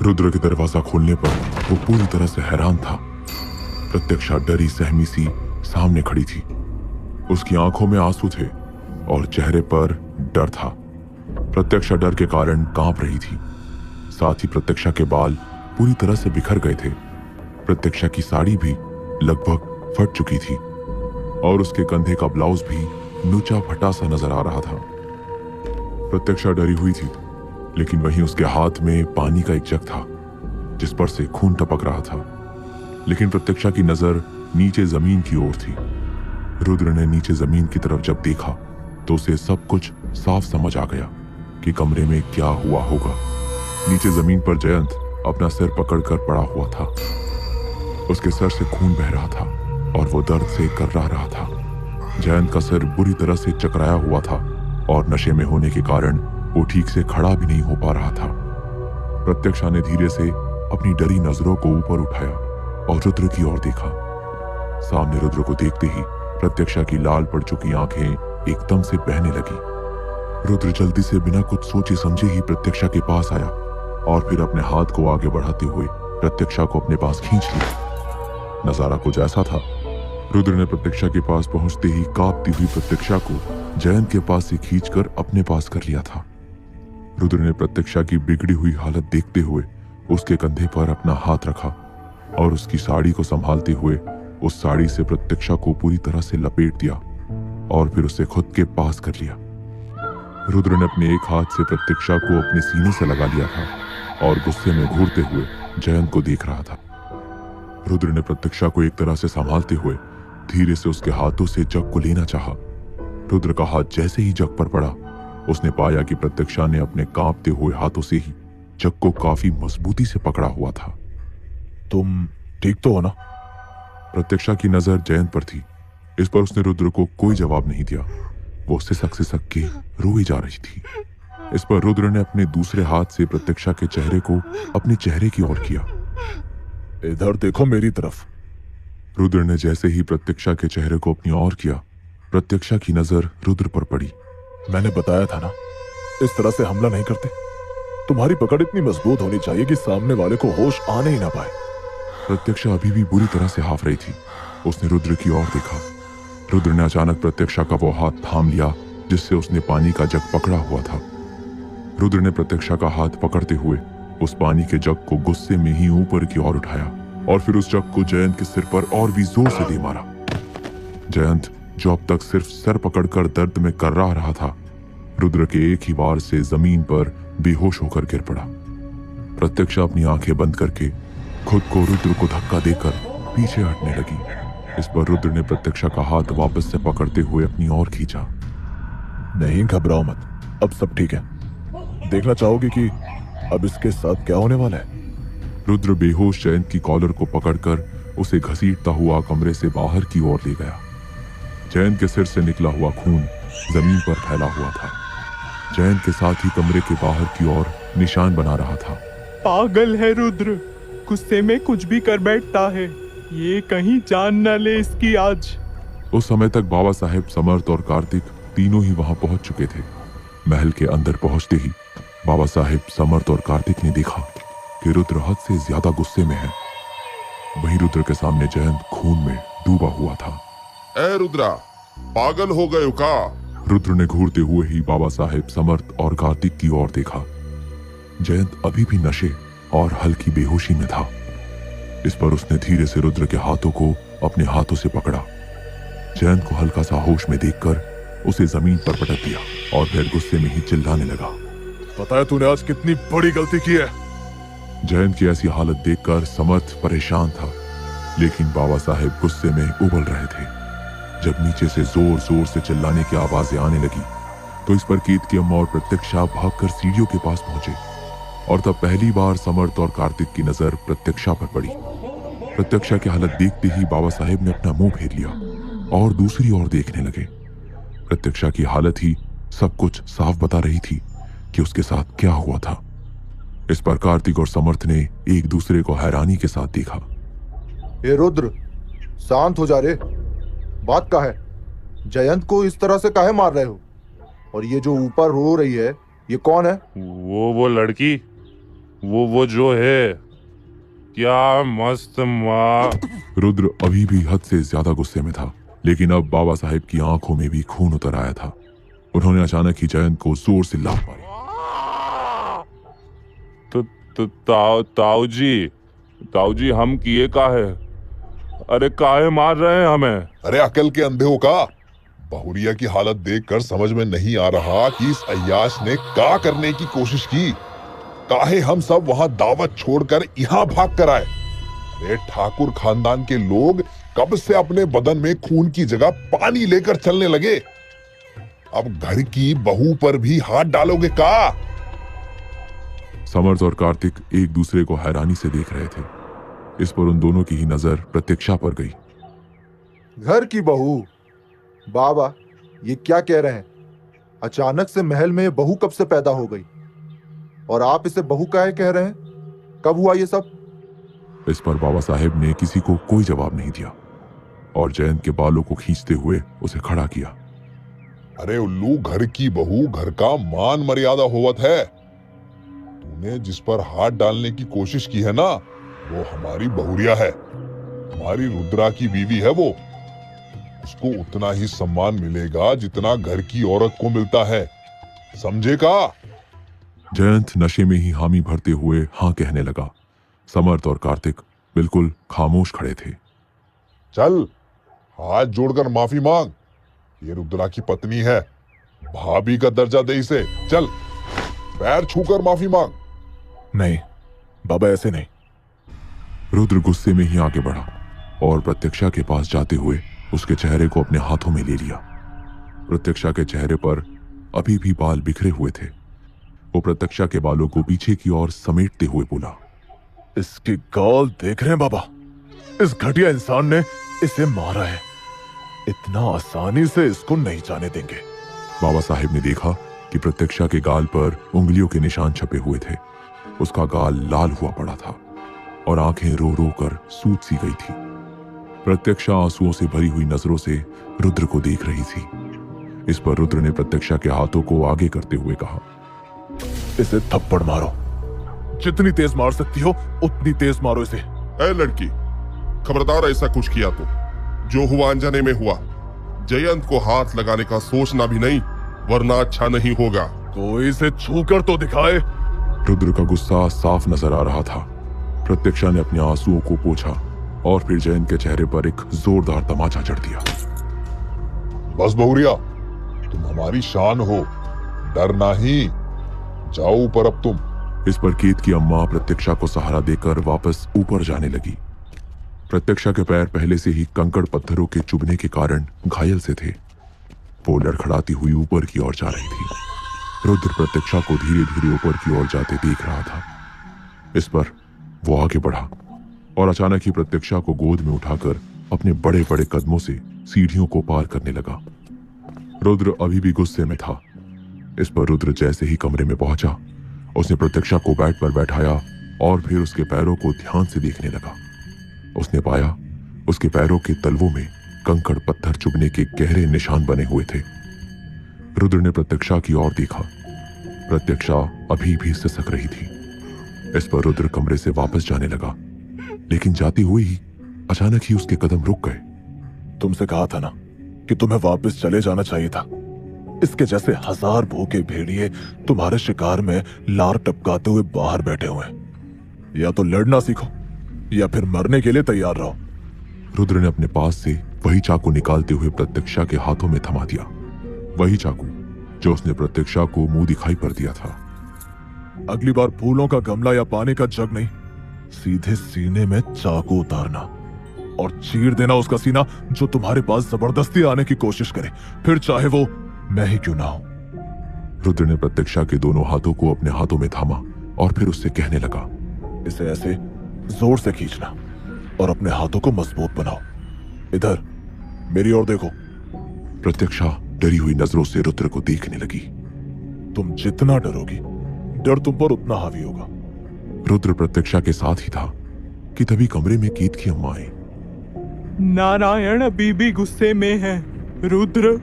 रुद्र के दरवाजा खोलने पर वो पूरी तरह से हैरान था। प्रत्यक्षा डरी सहमी सी सामने खड़ी थी। उसकी आंखों में आंसू थे और चेहरे पर डर था। प्रत्यक्षा डर के कारण कांप रही थी। साथ ही प्रत्यक्षा के बाल पूरी तरह से बिखर गए थे। प्रत्यक्षा की साड़ी भी लगभग फट चुकी थी और उसके कंधे का ब्लाउज भी नुचा फटा सा नजर आ रहा था। प्रत्यक्षा डरी हुई थी, लेकिन वहीं उसके हाथ में पानी का एक जग था जिस पर से खून टपक रहा था। लेकिन प्रत्यक्षा की नजर नीचे जमीन की ओर थी। रुद्र ने नीचे जमीन की तरफ जब देखा तो उसे सब कुछ साफ समझ आ गया कि कमरे में क्या हुआ होगा। नीचे जमीन पर जयंत अपना सिर पकड़कर पड़ा हुआ था। उसके सर से खून बह रहा था और वो दर्द से कर्रा रहा था। जयंत का सिर बुरी तरह से चकराया हुआ था और नशे में होने के कारण वो ठीक से खड़ा भी नहीं हो पा रहा था। प्रत्यक्षा ने धीरे से अपनी डरी नजरों को ऊपर उठाया और रुद्र की ओर देखा। सामने रुद्र को देखते ही प्रत्यक्षा की लाल पड़ चुकी आंखें एकदम से बहने लगी। रुद्र जल्दी से बिना कुछ सोचे समझे ही प्रत्यक्षा के पास आया और फिर अपने हाथ को आगे बढ़ाते हुए प्रत्यक्षा को अपने पास खींच लिया। नजारा कुछ ऐसा था। रुद्र ने प्रत्यक्षा के पास पहुंचते ही कांपती हुई प्रत्यक्षा को जयंत के पास से खींचकर अपने पास कर लिया था। रुद्र ने प्रत्यक्षा की बिगड़ी हुई हालत देखते हुए उसके कंधे पर अपना हाथ रखा और उसकी साड़ी को संभालते हुए उस साड़ी से प्रत्यक्षा को पूरी तरह से लपेट दिया और फिर उसे खुद के पास कर लिया। रुद्र ने अपने एक हाथ से प्रत्यक्षा को अपने सीने से लगा लिया था और गुस्से में घूरते हुए जयंत को देख रहा था। रुद्र ने प्रत्यक्षा को एक तरह से संभालते हुए धीरे से उसके हाथों से जग को लेना चाहा। रुद्र का हाथ जैसे ही जग पर पड़ा, उसने पाया कि प्रत्यक्षा ने अपने कांपते हुए हाथों से ही जग को काफी मजबूती से पकड़ा हुआ था। तुम ठीक तो हो ना? प्रत्यक्षा की नजर जयंत पर थी। इस पर उसने रुद्र को कोई जवाब नहीं दिया। वो सिसक के रोई जा रही थी। इस पर रुद्र ने अपने दूसरे हाथ से प्रत्यक्षा के चेहरे को अपने चेहरे की ओर किया। इधर देखो मेरी तरफ। रुद्र ने जैसे ही प्रत्यक्षा के चेहरे को अपनी ओर किया, प्रत्यक्षा की नजर रुद्र पर पड़ी। मैंने बताया था ना, इस तरह से हमला नहीं करते। तुम्हारी पकड़ इतनी मजबूत होनी चाहिए कि सामने वाले को होश आने ही ना पाए। प्रत्यक्षा अभी भी बुरी तरह से हाफ रही थी। उसने रुद्र की ओर देखा। रुद्र ने अचानक प्रत्यक्षा का वो हाथ थाम लिया जिससे उसने पानी का जग पकड़ा हुआ था। रुद्र ने प्रत्यक्षा का हाथ पकड़ते हुए उस पानी के जग को गुस्से में ही ऊपर की ओर उठाया और फिर उस जग को जयंत के सिर पर और भी जोर से दे मारा। जयंत, जो अब तक सिर्फ सर पकड़कर दर्द में कर्रा रहा था, रुद्र के एक ही वार से जमीन पर बेहोश होकर गिर पड़ा। प्रत्यक्षा अपनी आंखें बंद करके खुद को रुद्र को धक्का देकर पीछे हटने लगी। इस पर रुद्र ने प्रत्यक्षा का हाथ वापस से पकड़ते हुए अपनी ओर खींचा। नहीं घबराओ मत, अब सब ठीक है। देखना चाहोगे कि अब इसके साथ क्या होने वाला है? रुद्र बेहोश जयंत की कॉलर को पकड़कर उसे घसीटता हुआ कमरे से बाहर की ओर ले गया। जयंत के सिर से निकला हुआ खून जमीन पर फैला हुआ था। जयंत के साथ ही कमरे के बाहर की ओर निशान बना रहा था। पागल है रुद्र, गुस्से में कुछ भी कर बैठता है। ये कहीं जान न ले इसकी आज। उस समय तक बाबा साहेब, समर्थ और कार्तिक तीनों ही वहां पहुंच चुके थे। महल के अंदर पहुंचते ही बाबा साहेब, समर्थ और कार्तिक ने देखा कि रुद्र हद से ज्यादा गुस्से में है। वहीं रुद्र के सामने जयंत खून में डूबा हुआ था। ए रुद्रा, पागल हो गए हो का? रुद्र ने घूरते हुए ही बाबा साहेब, समर्थ और कार्तिक की ओर देखा। जयंत अभी भी नशे और हल्की बेहोशी में था। इस पर उसने धीरे से रुद्र के हाथों को अपने हाथों से पकड़ा। जयंत को हल्का सा होश में देखकर उसे जमीन पर पटक दिया और फिर गुस्से में ही चिल्लाने लगा। पता है तूने आज कितनी बड़ी गलती की है? जयंत की ऐसी हालत देखकर समर्थ परेशान था, लेकिन बाबा साहेब गुस्से में उबल रहे थे। जब नीचे से जोर जोर से चिल्लाने की आवाजें आने लगी तो इस पर कीत की अम्मा और प्रत्यक्षा भागकर सीढ़ियों के पास पहुंचे और तब पहली बार समर्थ और कार्तिक की नजर प्रत्यक्षा पर पड़ी। प्रत्यक्षा की हालत देखते ही बाबा साहेब ने अपना मुंह फेर लिया और दूसरी ओर देखने लगे। प्रत्यक्षा की हालत ही सब कुछ साफ बता रही थी कि उसके साथ क्या हुआ था। इस पर कार्तिक और समर्थ ने एक दूसरे को हैरानी के साथ देखा। ए रुद्र, शांत हो जा रे। बात क्या है? जयंत को इस तरह से काहे मार रहे हो? और ये जो ऊपर रो रही है, ये कौन है? वो लड़की, वो जो है, क्या मस्त माँ। रुद्र अभी भी हद से ज्यादा गुस्से में था, लेकिन अब बाबा साहेब की आंखों में भी खून उतर आया था। उन्होंने अचानक ही जयंत को जोर से लात मारी। ताऊ जी हम किए का है? अरे काहे मार रहे हैं हमें? अरे अकल के अंधे हो का? बहुरिया की हालत देखकर समझ में नहीं आ रहा कि इस अय्याश ने क्या करने की कोशिश की। काहे हम सब वहां दावत छोड़कर यहाँ भाग कर आए। अरे ठाकुर खानदान के लोग कब से अपने बदन में खून की जगह पानी लेकर चलने लगे। अब घर की बहू पर भी हाथ डालोगे का? समर्थ और कार्तिक एक दूसरे को हैरानी से देख रहे थे। इस पर उन दोनों की ही नजर प्रत्यक्षा पर गई। घर की बहू? बाबा, ये क्या कह रहे हैं? अचानक से महल में ये बहू कब से पैदा हो गई? और आप इसे बहू काहे कह रहे हैं? कब हुआ ये सब? इस पर बाबा साहेब ने किसी को कोई जवाब नहीं दिया और जयंत के बालों को खींचते हुए उसे खड़ा किया। अरे उल्लू, घर की बहू घर का मान मर्यादा होवत है। तूने जिस पर हाथ डालने की कोशिश की है ना, वो हमारी बहुरिया है, हमारी रुद्रा की बीवी है। वो उसको उतना ही सम्मान मिलेगा जितना घर की औरत को मिलता है, समझे का? जयंत नशे में ही हामी भरते हुए हाँ कहने लगा। समर्थ और कार्तिक बिल्कुल खामोश खड़े थे। चल हाथ जोड़कर माफी मांग। ये रुद्रा की पत्नी है, भाभी का दर्जा दे इसे। चल पैर छूकर माफी मांग। नहीं बाबा, ऐसे नहीं। रुद्र गुस्से में ही आगे बढ़ा और प्रत्यक्षा के पास जाते हुए उसके चेहरे को अपने हाथों में ले लिया। प्रत्यक्षा के चेहरे पर अभी भी बाल बिखरे हुए थे। वो प्रत्यक्षा के बालों को पीछे की ओर समेटते हुए बोला, इसकी गाल देख रहे हैं बाबा? इस घटिया इंसान ने इसे मारा है। इतना आसानी से इसको नहीं जाने देंगे। बाबा साहेब ने देखा कि प्रत्यक्षा के गाल पर उंगलियों के निशान छपे हुए थे। उसका गाल लाल हुआ पड़ा था और आंखें रो रो कर सूज सी गई थी। प्रत्यक्षा आंसुओं से भरी हुई नजरों से रुद्र को देख रही थी। इस पर रुद्र ने प्रत्यक्षा के हाथों को आगे करते हुए कहा, इसे थप्पड़ मारो। जितनी तेज मार सकती हो उतनी तेज मारो इसे। ए लड़की, खबरदार ऐसा कुछ किया तो जो हुआ अनजाने में हुआ। जयंत को हाथ लगाने का सोचना भी नहीं, वरना अच्छा नहीं होगा। कोई इसे छूकर तो दिखाए। रुद्र का गुस्सा साफ नजर आ रहा था। प्रत्यक्षा ने अपने आंसुओं को पोंछा और फिर जयंत के चेहरे पर एक जोरदार तमाचा जड़ दिया। बस बहुरिया, तुम हमारी शान हो, डर नहीं। जाओ ऊपर अब तुम। इस पर केत की अम्मा प्रत्यक्षा को सहारा देकर वापस ऊपर जाने लगी। प्रत्यक्षा के पैर पहले से ही कंकड़ पत्थरों के चुभने के कारण घायल से थे। वो लड़खड़ाती हुई ऊपर की ओर जा रही थी। रुद्र प्रत्यक्षा को धीरे धीरे ऊपर की ओर जाते देख रहा था। इस पर वो आगे बढ़ा और अचानक ही प्रत्यक्षा को गोद में उठाकर अपने बड़े बड़े कदमों से सीढ़ियों को पार करने लगा। रुद्र अभी भी गुस्से में था। इस पर रुद्र जैसे ही कमरे में पहुंचा, उसने प्रत्यक्षा को बेड पर बैठाया और फिर उसके पैरों को ध्यान से देखने लगा। उसने पाया उसके पैरों के तलवों में कंकड़ पत्थर चुभने के गहरे निशान बने हुए थे। रुद्र ने प्रत्यक्षा की ओर देखा। प्रत्यक्षा अभी भी सिसक रही थी। इस पर रुद्र कमरे से वापस जाने लगा, लेकिन जाते हुए ही अचानक ही उसके कदम रुक गए। तुमसे कहा था ना कि तुम्हें वापस चले जाना चाहिए था। इसके जैसे 1000 भूखे भेड़िए तुम्हारे शिकार में लार टपकाते हुए बाहर बैठे हुए हैं। या तो लड़ना सीखो या फिर मरने के लिए तैयार रहो। रुद्र ने अपने पास से वही चाकू निकालते हुए प्रत्यक्षा के हाथों में थमा दिया। वही चाकू जो उसने प्रत्यक्षा को मुंह दिखाई पर दिया था। अगली बार फूलों का गमला या पानी का जग नहीं, सीधे सीने में चाकू उतारना और चीर देना उसका सीना जो तुम्हारे पास जबरदस्ती आने की कोशिश करे, फिर चाहे वो मैं ही क्यों ना हो। रुद्र ने प्रत्यक्षा के दोनों हाथों को अपने हाथों में थामा और फिर उससे कहने लगा, इसे ऐसे जोर से खींचना और अपने हाथों को मजबूत बनाओ। इधर मेरी ओर देखो। प्रत्यक्षा डरी हुई नजरों से रुद्र को देखने लगी। तुम जितना डरोगी, डर तुम पर उतना हावी होगा। रुद्र प्रत्यक्षा के साथ ही था कि तभी कमरे में केत की अम्मा आई। नारायण अभी भी गुस्से में है। रुद्र,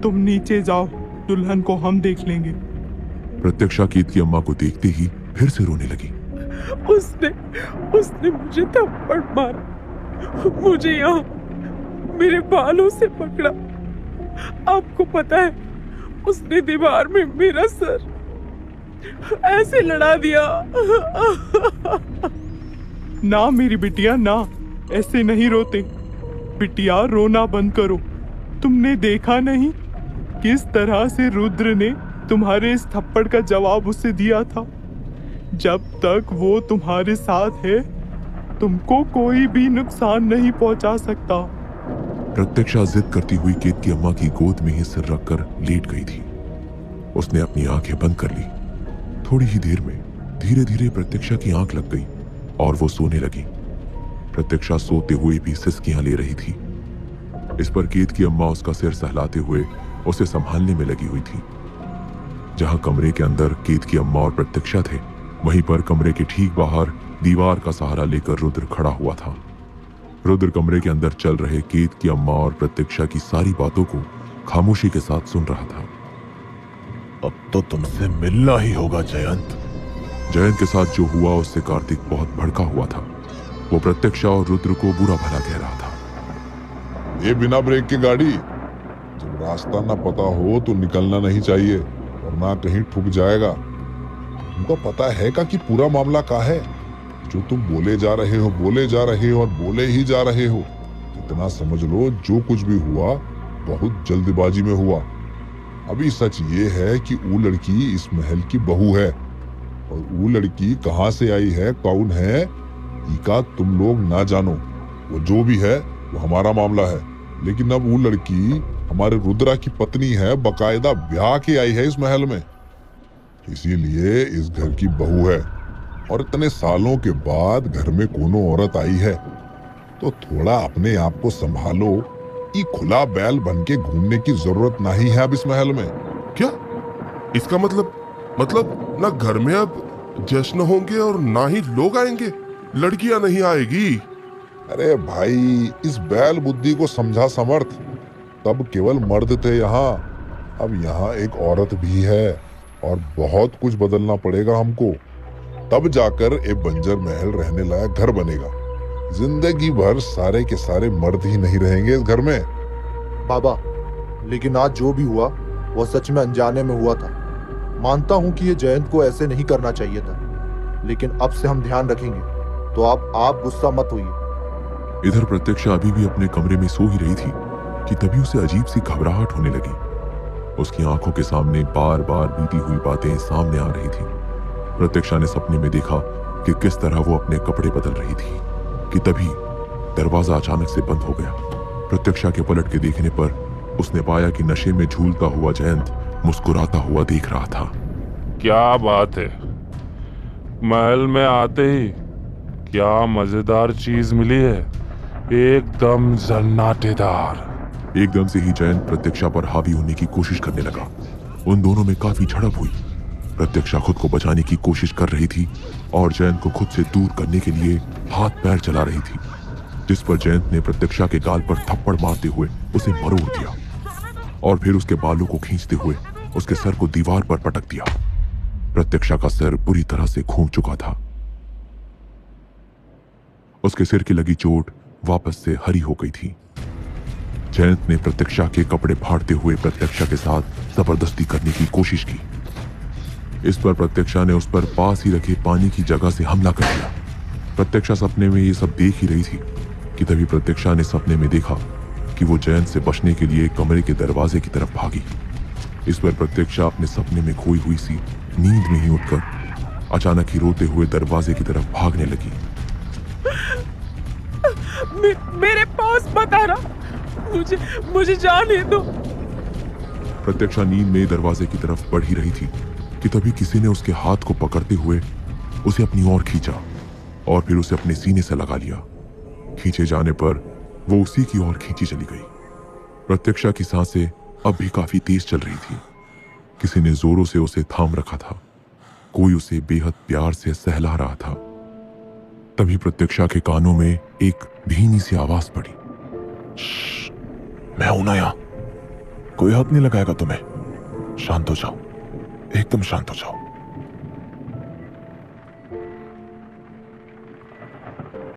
तुम नीचे जाओ, दुल्हन को हम देख लेंगे। प्रत्यक्षा केत की अम्मा को देखते ही फिर से रोने लगी। उसने उसने मुझे थप्पड़ मारा, मुझे यहाँ मेरे बालों से पकड़ा। आपको पता है, उसने दीवार में मेरा सर ऐसे लड़ा दिया। ना मेरी बिटिया ना, ऐसे नहीं रोते। बिटिया रोना बंद करो। तुमने देखा नहीं किस तरह से रुद्र ने तुम्हारे इस थप्पड़ का जवाब उसे दिया था। जब तक वो तुम्हारे साथ है तुमको कोई भी नुकसान नहीं पहुंचा सकता। प्रत्यक्षा जिद करती हुई केत की अम्मा की गोद में ही सिर रखकर लेट गई थी। उसने अपनी आंखें बंद कर ली। थोड़ी ही देर में धीरे धीरे प्रत्यक्षा की आंख लग गई और वो सोने लगी। प्रत्यक्षा सोते हुए भी सिसकियां ले रही थी। इस पर केत की अम्मा उसका सिर सहलाते हुए उसे संभालने में लगी हुई थी। जहां कमरे के अंदर केत की अम्मा और प्रत्यक्षा थे, वहीं पर कमरे के ठीक बाहर दीवार का सहारा लेकर रुद्र खड़ा हुआ था। रुद्र कमरे के अंदर चल रहे केत की अम्मा और प्रत्यक्षा की सारी बातों को खामोशी के साथ सुन रहा था। अब तो तुमसे मिलना ही होगा जयंत। जयंत के साथ जो हुआ उससे कार्तिक बहुत भड़का हुआ था। वो प्रत्यक्षा और रुद्र को बुरा भला कह रहा था। ये बिना ब्रेक की गाड़ी, जब रास्ता ना पता हो तो निकलना नहीं चाहिए, वरना कहीं ठुक जाएगा। तुमको पता है का कि पूरा मामला क्या है? जो तुम बोले जा रहे हो और बोले ही जा रहे हो। इतना समझ लो, जो कुछ भी हुआ बहुत जल्दबाजी में हुआ। अभी सच ये है कि वो लड़की इस महल की बहू है, और वो लड़की कहाँ से आई है, कौन है, इसका तुम लोग ना जानो। वो जो भी है वो हमारा मामला है, लेकिन अब वो लड़की हमारे रुद्रा की पत्नी है, बकायदा ब्याह के आई है इस महल में, इसीलिए इस घर की बहू है। और इतने सालों के बाद घर में कोनो औरत आई है तो थोड़ा अपने आप को संभालो। ये खुला बैल बन के घूमने की जरूरत नहीं है अब इस महल में। क्या इसका मतलब ना घर में अब जश्न होंगे और ना ही लोग आएंगे, लड़कियां नहीं आएगी? अरे भाई, इस बैल बुद्धि को समझा समर्थ। तब केवल मर्द थे यहाँ, अब यहाँ एक औरत भी है, और बहुत कुछ बदलना पड़ेगा हमको। तब जाकर एक बंजर महल रहने लायक घर बनेगा। जिंदगी भर सारे के सारे मर्द ही नहीं रहेंगे इस घर में। बाबा, लेकिन आज जो भी हुआ वो सच में अनजाने में हुआ था। मानता हूं कि ये जयंत को ऐसे नहीं करना चाहिए था, लेकिन अब से हम ध्यान रखेंगे, तो आप गुस्सा मत होइए। इधर प्रत्यक्षा अभी भी अपने कमरे में सो ही रही थी कि तभी उसे अजीब सी घबराहट होने लगी। उसकी आंखों के सामने बार बार बीती हुई बातें सामने आ रही थी। प्रत्यक्षा ने सपने में देखा कि किस तरह वो अपने कपड़े बदल रही थी कि तभी दरवाजा अचानक से बंद हो गया। प्रत्यक्षा के पलट के देखने पर उसने पाया कि नशे में झूलता हुआ जयंत मुस्कुराता हुआ देख रहा था। क्या बात है, महल में आते ही क्या मजेदार चीज मिली है, एकदम सन्नाटेदार। एकदम से ही जयंत प्रत्यक्षा पर हावी होने की कोशिश करने लगा। उन दोनों में काफी झड़प हुई। प्रत्यक्षा खुद को बचाने की कोशिश कर रही थी और जयंत को खुद से दूर करने के लिए हाथ पैर चला रही थी, जिस पर जयंत ने प्रत्यक्षा के गाल पर थप्पड़ मारते हुए उसे मरोड़ दिया और फिर उसके बालों को खींचते हुए उसके सर को दीवार पर पटक दिया। प्रत्यक्षा का सिर बुरी तरह से घूम चुका था। उसके सिर की लगी चोट वापस से हरी हो गई थी। जयंत ने प्रत्यक्षा के कपड़े फाड़ते हुए प्रत्यक्षा के साथ जबरदस्ती करने की कोशिश की। इस पर प्रत्यक्षा ने उस पर पास ही रखे पानी की जगह से हमला कर दिया। प्रत्यक्षा सपने में ये सब देख ही रही थी कि तभी प्रत्यक्षा ने सपने में देखा कि वो जयंत से बचने के लिए कमरे के दरवाजे की तरफ भागी। इस पर प्रत्यक्षा अपने सपने में खोई हुई सी नींद में ही उठकर अचानक ही रोते हुए दरवाजे की तरफ भागने लगी। मेरे पास मत आना, मुझे जाने दो। प्रत्यक्षा नींद में दरवाजे की तरफ बढ़ ही रही थी कि तभी किसी ने उसके हाथ को पकड़ते हुए उसे अपनी ओर खींचा और फिर उसे अपने सीने से लगा लिया। खींचे जाने पर वो उसी की ओर खींची चली गई। प्रत्यक्षा की सांसें अब भी काफी तेज चल रही थी। किसी ने जोरों से उसे थाम रखा था। कोई उसे बेहद प्यार से सहला रहा था। तभी प्रत्यक्षा के कानों में एक धीमी सी आवाज पड़ी। मैं हूं ना यहाँ, कोई हाथ नहीं लगाएगा तुम्हें। शांत हो जाओ, एकदम शांत हो जाओ।